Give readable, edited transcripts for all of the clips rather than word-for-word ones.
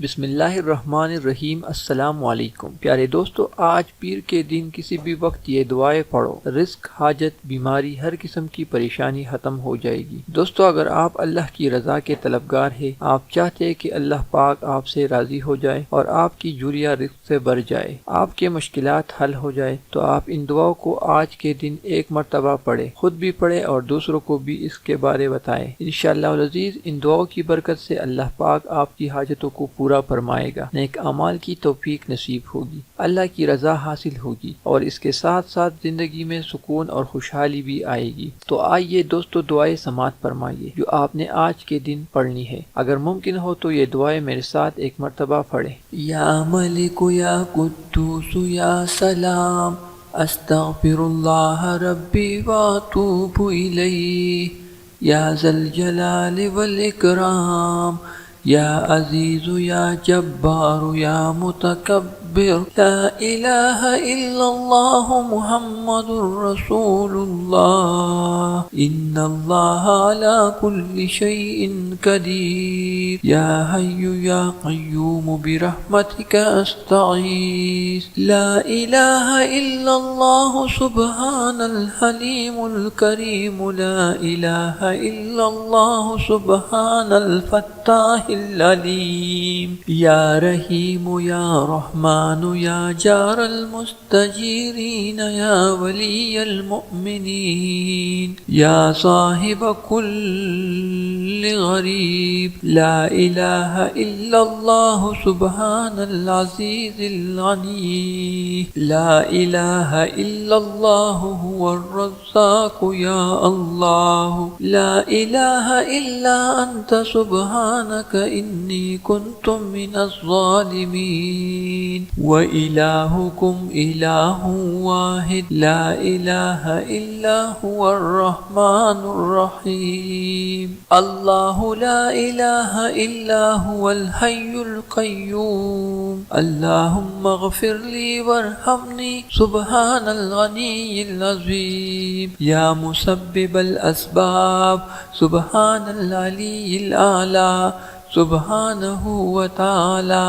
बिस्मिल्लाहिर्रहमानिर्रहीम। अस्सलाम वालेकुम। प्यारे दोस्तों, आज पीर के दिन किसी भी वक्त ये दुआएं पढ़ो, रिस्क, हाजत, बीमारी, हर किस्म की परेशानी खत्म हो जाएगी। दोस्तों, अगर आप अल्लाह की रजा के तलबगार है, आप चाहते हैं कि अल्लाह पाक आपसे राजी हो जाए और आपकी जुरिया रिस्क से भर जाए, आपके मुश्किलात हल हो जाए, तो आप इन दुआओं को आज के दिन एक मरतबा पढ़े, खुद भी पढ़े और दूसरों को भी इसके बारे बताएं। इंशाअल्लाह अज़ीज़ इन दुआओं की बरकत से अल्लाह पाक आपकी हाजतों को पूरा फरमाएगा, नेक अमाल की तौफीक नसीब होगी, अल्लाह की रजा हासिल होगी और इसके साथ साथ जिंदगी में सुकून और खुशहाली भी आएगी। तो आइए दोस्तों, दुआएं समात फरमाइए जो आपने आज के दिन पढ़नी है। अगर मुमकिन हो तो ये दुआएं मेरे साथ एक मरतबा पढ़े। या मलिकु या कुद्दूसु या सलाम, अस्तगफिरुल्लाह रब्बी व अतूबु इलैहि, या ज़ल जलाल वल इकराम, या अज़ीज़ु या जब्बारु या मुतकब्बिर, ला इलाहा इल्लल्लाह मुहम्मदुर रसूलुल्लाह, इन्नल्लाह अला कुल्ली शैइन कदीर, या हय्यु या क़य्यूम बिरहमतिका अस्तगीस, ला इलाहा इल्लल्लाह सुब्हानल हलीमुल करीम, ला इलाहा इल्लल्लाह सुब्हानल फत्ताहिल अलीम, या रहीम या रहमान या जारल मुस्तजीरीन, या वलियल मुमिनीन, या साहिब कुल्लि गरीब, ला इलाहा इल्लल्लाह सुब्हानल अज़ीज़िल गनी, ला इलाहा इल्लल्लाह हुवर रज़्ज़ाक़ या अल्लाह, ला इलाहा इल्ला अंत सुब्हानक इन्नी कुन्तु मिनज़ ज़ालिमीन, व इलाहुकुम इलाहुन वाहिद, ला इलाहा इल्ला हुवर रहमानुर रहीम, अल्लाहु ला इलाहा इल्ला हुवल हय्युल क़य्यूम, अल्लाहुम्मा इग़फ़िरली वरहमनी सुब्हानल गनिय्यिल अज़ीम, या मुसब्बिबल अस्बाब सुब्हानल अलिय्यिल आला, सुब्हानहु व तआला,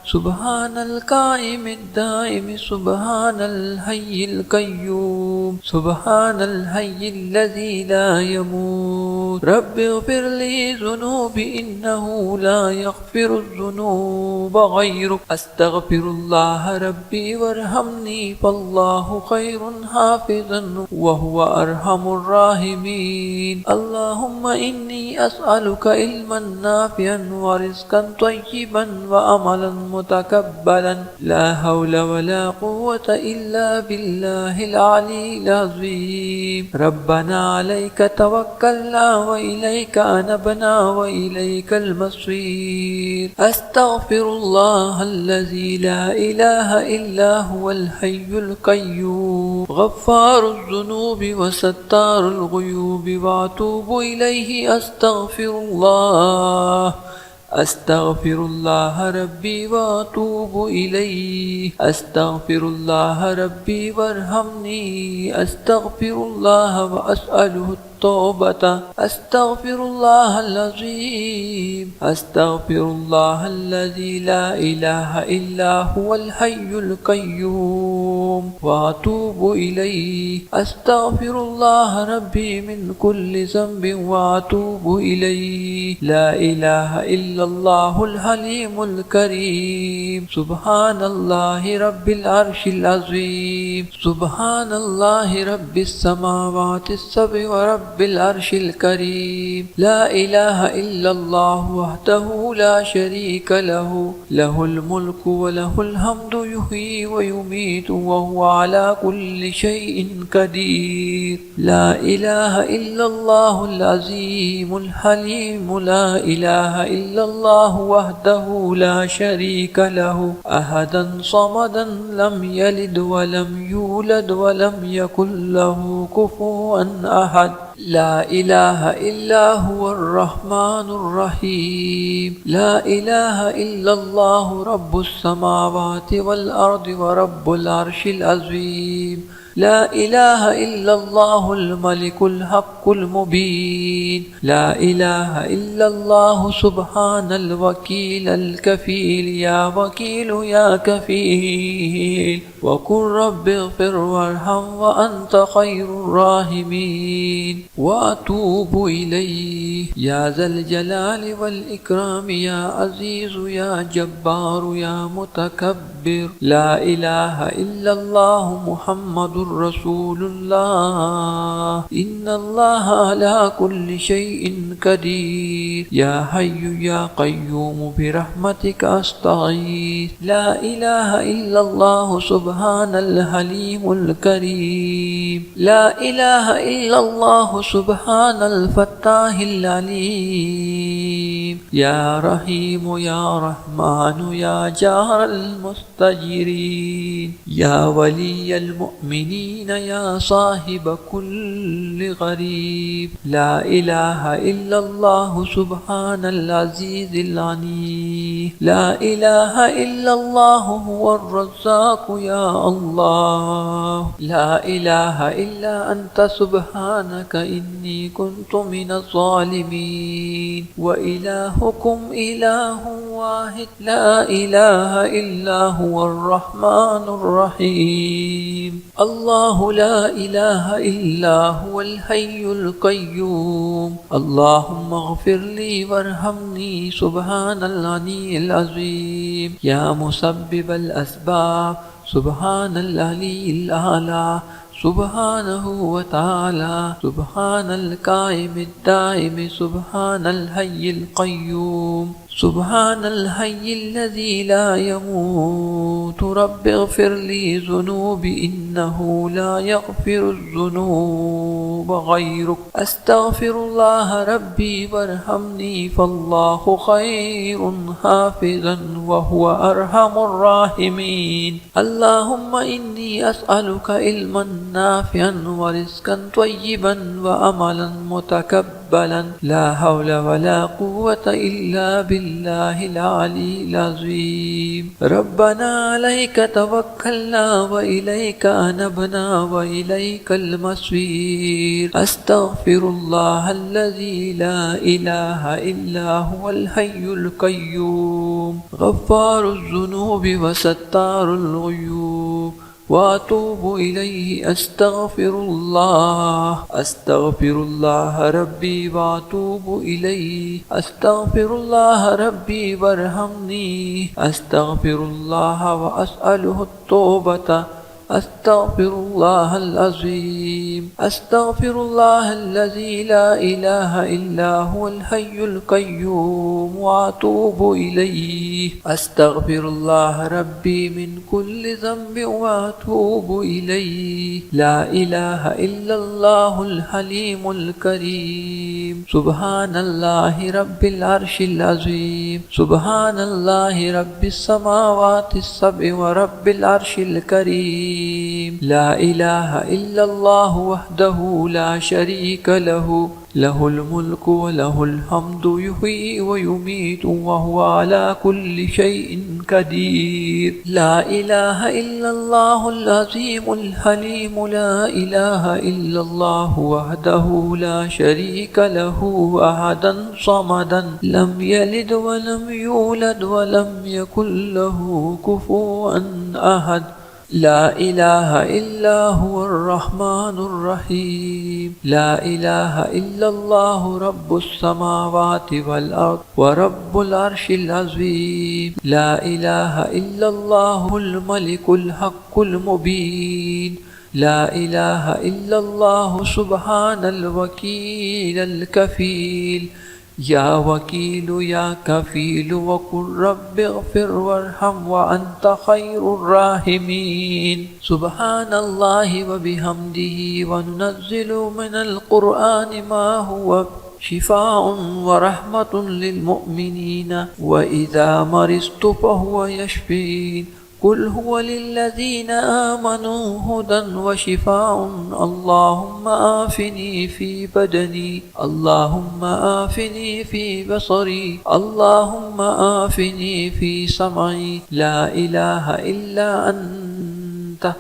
सुब्हानल काइमिद दाइम, सुब्हानल हय्यिल क़य्यूम, सुब्हानल हय्यिल लज़ी ला यमूत, रब्बि इग़फ़िरली ज़ुनूबी इन्नहु ला यग़फ़िरुज़ ज़ुनूब ग़यरुक, अस्तग़फ़िरुल्लाह रब्बी वरहमनी फ़ल्लाहु ख़ैरुन हाफ़िज़न व हुवा अरहमुर राहिमीन, अल्लाहुम्मा इन्नी अस्अलुका इल्मन नाफ़िअन व रिज़्क़न तय्यिबन व अमलन मुतकब्बलन, ला हौला वला कुव्वता इल्ला बिल्लाहिल अलीय्यिल अज़ीम, रब्बना अलैका तवक्कलना व इलैका अनबना व इलैकल मसीर, अस्तग़फिरुल्लाहल्लज़ी ला इलाहा इल्ला हुवल हय्युल क़य्यूम, गफ़्फ़ारुज़ ज़ुनूबि व सत्तारुल ग़ुयूबि व अतूबु इलैहि, अस्तग़फिरुल्लाह, अस्तग़फिरुल्लाह रब्बी व अतूबु इलैहि, अस्तग़फिरुल्लाह रब्बी वरहमनी, अस्तग़फिरुल्लाह व अस्अलुहु तौबता, अस्तग़फिरुल्लाहल अज़ीम, अस्तग़फिरुल्लाहल्लज़ी ला इलाहा इल्ला हुवल हय्युल क़य्यूम व अतूबु इलैहि, अस्तग़फिरुल्लाह रब्बी मिन कुल्लि ज़ंबिन व अतूबु इलैहि, ला इलाहा इल्लल्लाहुल हलीमुल करीम, सुब्हानल्लाहि रब्बिल अर्शिल अज़ीम, सुब्हानल्लाहि रब्बिस समावातिस सब'i व रब्बिल अर्शिल करीम, ला इलाहा इल्लल्लाह वहदहु ला शरीका लहु, लहुल मुल्कु व लहुल हम्दु युहयी व युमीतु व हुवा अला कुल्लि शैइन क़दीर, ला इलाहा इल्लल्लाहुल अज़ीमुल हलीम, ला इलाहा इल्लल्लाह वहदहु ला शरीका लहु, अहदन समदन, लम यलिद व लम यूलद व लम यकुल लहु कुफुवन अहद, ला इलाहा इल्ला हुवर रहमानुर रहीम, ला इलाहा इल्लल्लाहु रब्बुस समावाति वल अर्दि व रब्बुल अर्शिल अज़ीम, لا إله إلا الله الملك الحق المبين. لا إله إلا الله سبحان الوكيل الكفيل. يا وكيل يا كفيل وقل رب اغفر وارحم وأنت خير الراحمين. وأتوب إليه يا ذا الجلال والإكرام يا عزيز يا جبار يا متكبر. لا إله إلا الله محمد رسول الله. إن الله على كل شيء قدير. يا حي يا قيوم برحمتك أستغيث. لا إله إلا الله سبحان الحليم الكريم. لا إله إلا الله سبحان الفتاح العليم. يا رحيم يا رحمن يا جار المستجيرين. يا ولي المؤمنين يا صاحب كل غريب. لا إله إلا الله سبحان العزيز العليم. لا إله إلا الله هو الرزاق يا الله. لا إله إلا أنت سبحانك إني كنت من الظالمين. وإلهكم إله واحد لا إله إلا هو الرحمن الرحيم. الله لا إله إلا هو الحي القيوم. اللهم اغفر لي وارحمني سبحان العلي العظيم. يا مسبب الأسباب سبحان العلي الأعلى سبحانه وتعالى. سبحان القائم الدائم سبحان الحي القيوم. سبحان الحي الذي لا يموت. رب اغفر لي ذنوبي إنه لا يغفر الذنوب غيرك. أستغفر الله ربي وارحمني فالله خير حافظا وهو أرحم الراحمين. اللهم إني أسألك علما نافعا ورزقا طيبا وأملا متكبلا. لا حول ولا قوة إلا بالله العلي العظيم. ربنا عليك توكلنا وإليك أنبنا وإليك المصير. أستغفر الله الذي لا إله إلا هو الحي القيوم غفار الذنوب وستار الغيوب. وأتوب إليه. أستغفر الله ربي وأتوب إليه. أستغفر الله ربي وارحمني. أستغفر الله وأسأله التوبة. أستغفر الله العظيم. أستغفر الله الذي لا إله إلا هو الحي القيوم وأتوب إليه. أستغفر الله ربي من كل ذنب وأتوب إليه. لا إله إلا الله الحليم الكريم. سبحان الله رب العرش العظيم. سبحان الله رب السماوات السبع ورب العرش الكريم. لا إله إلا الله وحده لا شريك له. له الملك وله الحمد يحيي ويميت وهو على كل شيء قدير. لا إله إلا الله العظيم الحليم. لا إله إلا الله وحده لا شريك له أحدا صمدا لم يلد ولم يولد ولم يكن له كفوا أحد. لا إله إلا هو الرحمن الرحيم. لا إله إلا الله رب السماوات والأرض ورب العرش العظيم. لا إله إلا الله الملك الحق المبين. لا إله إلا الله سبحان الوكيل الكفيل. يا وكيل يا كفيل وقل رب اغفر وارحم وأنت خير الراحمين. سبحان الله وبحمده. وننزل من القرآن ما هو شفاء ورحمة للمؤمنين وإذا مرضت فهو يشفين. قل هو للذين آمنوا هدى وشفاء. اللهم آفني في بدني. اللهم آفني في بصري. اللهم آفني في سمعي. لا إله إلا أنت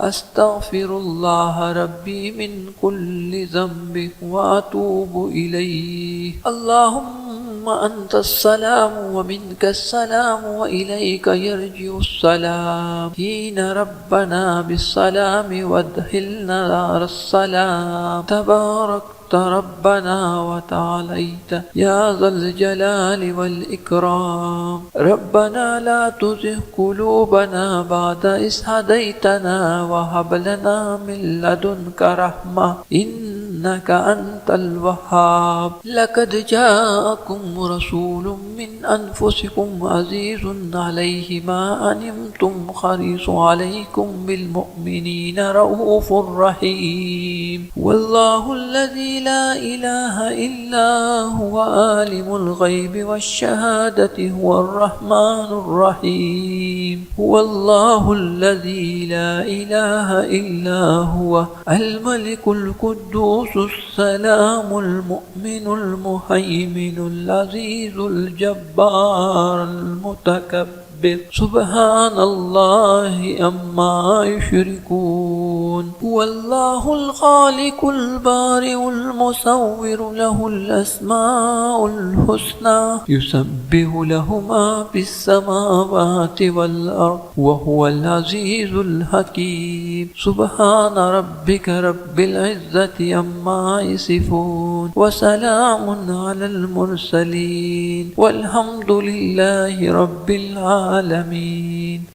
अस्तगफिरुल्लाह रब्बी मिन कुल्लि ज़ंबि व अतूबु इलैहि। अल्लाहुम्मा अंतस्सलाम व मिनकस्सलाम व इलैका यर्जिउस्सलाम। हीना रब्बना बिस्सलाम वअदखिलना दारस्सलाम। तबारक रब्बना व तआलैत या ज़ल जलालि वल इकराम। रब्बना ला तुज़िग़ क़ुलूबना बअद इज़ हदैतना व हब लना मिन लदुनका रहमा इन्नका अंतल वह्हाब। लक़द जाअकुम रसूलुम मिन अनफुसिकुम अज़ीज़ुन अलैहि मा अनिमतुम हरीसुन अलैकुम बिल मुमिनीना रऊफ़ुर रहीम। वल्लाहु अल्लज़ी ला इलाहा इल्ला हुवा आलिमुल ग़ैबि वश्शहादति हुवर रहमानुर रहीम। हुवल्लाहु अल्लज़ी ला इलाहा इल्ला हुवा अल मलिकुल कुद्दूसुस सलामुल मुमिनुल मुहैमिनुल अज़ीज़ुल जब्बारुल मुतकब्बिर। सुब्हानल्लाहि अम्मा युश्रिकून। हुवल्लाहुल खालिकुल बारिउल मुसव्विरु लहुल अस्माउल हुस्ना युसब्बिहु लहु मा फिस समावाति वल अर्द व हुवल अज़ीज़ुल हकीम। सुब्हान रब्बिका रब्बिल इज़्ज़ति अम्मा यसिफून व सलामुन अलल मुरसलीन वल्हम्दुलिल्लाहि रब्बिल आलमीन।